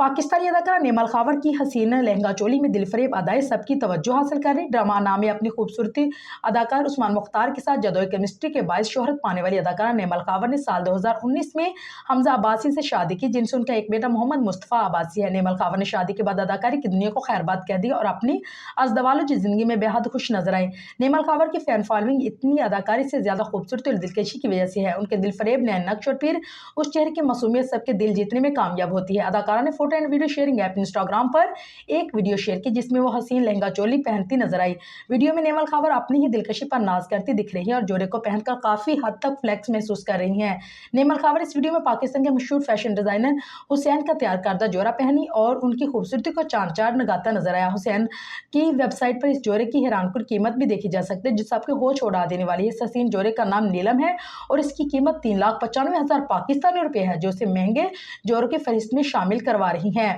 पाकिस्तानी अदाकारा नेमल खावर की हसीन लहंगा चोली में दिलफरेब अदाएं सबकी तवज्जो हासिल कर रही। ड्रामा नामे अपनी खूबसूरती अदाकार उस्मान मुख्तार के साथ जदोई केमिस्ट्री के बायस शोहरत पाने वाली अदाकारा नेमल खावर ने साल 2019 में हमजा अब्बासी से शादी की, जिनसे उनका एक बेटा मोहम्मद मुस्तफ़ा अब्बासी है। नेमल खावर ने शादी के बाद अदाकारी की दुनिया को खैरबाद कह दी और अपनी अज़दवालुज जिंदगी में बेहद खुश नजर आई। नेमल खावर की फैन फॉलोइंग इतनी अदाकारी से ज्यादा खूबसूरती और दिलकशी की वजह से है। उनके दिलफरेब नैन नक्श और फिर उस चेहरे की मासूमियत सबके दिल जीतने में कामयाब होती है। अदाकारा ने photo and video sharing app Instagram पर एक वीडियो शेयर की जिसमें वो हसीन लहंगा चोली पहनती नजर आई। वीडियो में नेमल खावर अपनी ही दिलकशी पर नाज करती दिख रही है और जोड़े को पहनकर काफी हद तक फ्लेक्स महसूस कर रही हैं। नेमल खावर इस वीडियो में पाकिस्तान के मशहूर फैशन डिजाइनर हुसैन का तैयार करदा जोड़ा पहनी और उनकी खूबसूरती को चांद चार लगाता नजर आया। हुसैन की वेबसाइट पर इस जोड़े की हैरानकुन कीमत भी देखी जा सकती है, जो सबके होश उड़ा देने वाली है। इस हसीन जोड़े का नाम नीलम है और इसकी कीमत 3,95,000 पाकिस्तानी रुपए है, जो इसे महंगे जोड़ों की फहरिस्त में शामिल करवा रही है।